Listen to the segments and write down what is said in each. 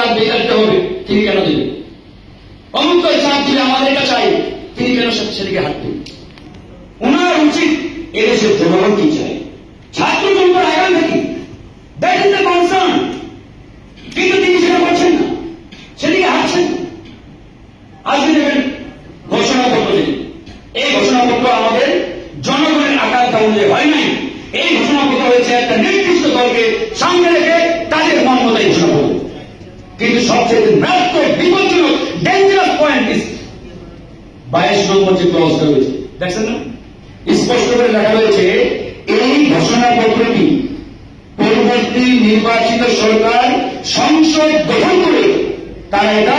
লাগবে, এটা হবে, তিনি কেন দেবেন? অমুক চাপ দিলে আমাদের এটা চাই, তিনি কেন সেদিকে হাঁটবেন? ওনার উচিত এদেশের জনগণ কি চাই, ছাত্র জনতার আগামী কি, দ্যাট ইজ দ্য কনসার্ন। কিন্তু তিনি সেটা করছেন না, সেদিকে হাঁটছেন। আজকে দেখবেন ঘোষণাপত্র দিন, এই ঘোষণাপত্র আমাদের জনগণের আকাঙ্ক্ষা অনুযায়ী হয় নাই। এই ঘোষণাপত্র হয়েছে একটা নির্দিষ্ট দলকে সামনে রেখে তাদের মন মতো এই ঘোষণাপত্র। কিন্তু সবচেয়ে মারাত্মক বিপজ্জনক ডেঞ্জারাস পয়েন্ট 22 নম্বর যে ক্লজটা রয়েছে, দেখছেন না, স্পষ্ট করে লেখা রয়েছে এই ঘোষণাপত্রটি পরবর্তী নির্বাচিত সরকার সংসদ গঠন করে তারা এটা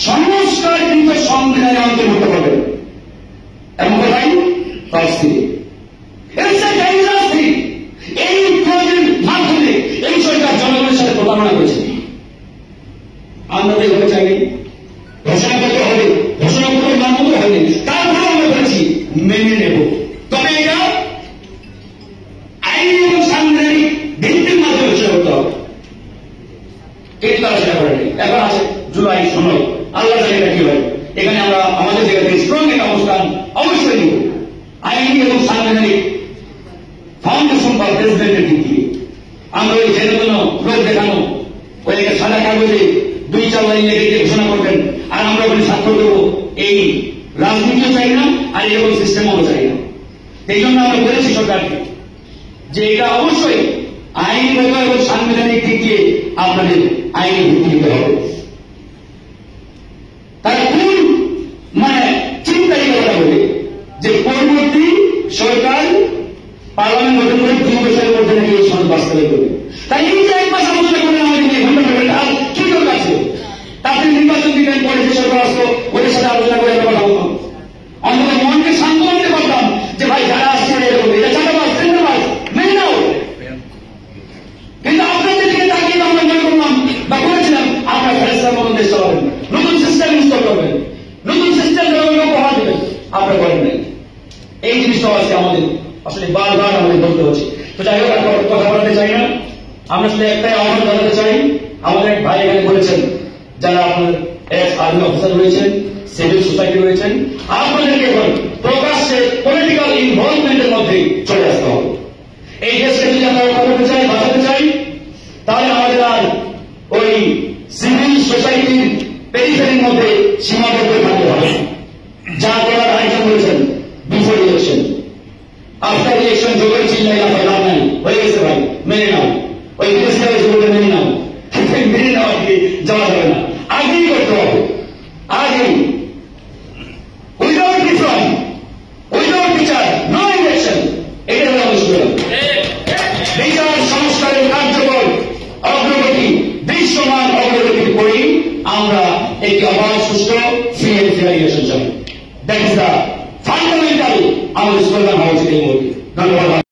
সংস্কারকৃত সংবিধানে অন্তর্ভুক্ত করবে। এমন কথাই পার্সিতে এই ক্লজের মাধ্যমে এই সরকার জনগণের সাথে প্রতারণা করেছে। আমরা তো এভাবে চাইনি, ঘোষণাপত্র হবে, ঘোষণাপত্র মানব হয়নি, তারপরে আমরা বলেছি মেনে নেব, তবে এটা আইনি এবং সাংবিধানিক ভিত্তির মাধ্যমে ঘোষণা করতে হবে। কিন্তু তারা সেটা করেনি। এখন আছে জুলাই সময়, আল্লাহ জানে এটা কি হয়। এখানে আমরা আমাদের জায়গা থেকে স্ট্রং একটা অবস্থান অবশ্যই নিব, আইনি এবং সাংবিধানিক ফাউন্ডেশন বা প্রেসিডেন্টের দিক দিয়ে। আমরা ওই যেন কোনো লোক দেখানো, ওই একটা সাদা কাগজে 2-4 লাইন লেগে ঘোষণা করবেন আর আমরা বলি স্বাক্ষর দেবো, এই রাজনীতিও চাই না আর এরকম সিস্টেমও চাই না। এই জন্য আমরা বলেছি সরকারকে যে এটা অবশ্যই আইনগত এবং সাংবিধানিক দিক দিয়ে আপনাদের আইনি ভিত্তি দিতে হবে। তার কোন চিন্তাই কথা বলে যে পরবর্তী সরকার পার্লামেন্ট গঠন করে 2 বছরের মধ্যে নাকি এই সনদ বাস্তবায়ন করবে। তাই এই যে 1 মাস আলোচনা করে আমাদের ঘন্টা করবেন, আর কি দরকার আছে? তাদের নির্বাচন দিলেন, পরে যে সরকার আসলো ওদের সাথে আলোচনা করে কথা বলতাম, অন্তত মনকে শান্ত করতে পারতাম যে ভাই যারা আসছে এরকম এটা চাঁদাবাজ চিন্তাবাজ মেনে নাও। কিন্তু আপনাদের দিকে তাকিয়ে আমরা মনে করলাম বা করেছিলাম আপনার ফেরেস্তার মতন দেশ চালাবেন, নতুন সিস্টেম ইনস্টল করবেন, নতুন সিস্টেম জনগণকে উপহার দেবেন, আপনারা করেন নাই। এই জিনিসটা আজকে আমাদের আসলে বারবার আমাদের বলতে হচ্ছে। তো যাই হোক, কথা বলতে চাই না, আমরা শুধু একটাই আহ্বান জানাতে চাই। আমাদের এক ভাই এখানে বলেছেন যারা আপনার এক্স আর্মি অফিসার রয়েছেন, সিভিল সোসাইটি রয়েছেন, আপনাদেরকে এখন প্রকাশ্যে পলিটিক্যাল ইনভলভমেন্টের মধ্যে চলে আসতে হবে। এই দেশকে যদি আমরা রক্ষা করতে চাই, বাঁচাতে চাই, তাহলে আমাদের আর ওই সিভিল সোসাইটির পেরিফেরির মধ্যে সীমাবদ্ধ থাকতে হবে। যা করার আয়োজন করেছেন বিফোর ইলেকশন, আফটার ইলেকশন যোগের চিন্তাই না হয়, লাভ নাই, হয়ে গেছে ভাই, মেনে নাও, ওই বলতে মেনে নাও, মেনে নাও, আজকে যাওয়া যাবে না, আগেই করতে হবে, আগেই উইদাউট রিফর্ম, উইদাউট বিচার, নো ইলেকশন। এটা হলো আমাদের বিচার সংস্কারের কার্যকর অগ্রগতি, দৃশ্যমান অগ্রগতির পরেই আমরা একটি অবাধ সুষ্ঠ ফ্রি এন্ড ফেয়ার ইলেকশন চাই। দ্যাট ইজ দ্য ফান্ডামেন্টাল আমাদের স্লোগান হওয়া উচিত এই মুহূর্তে। ধন্যবাদ।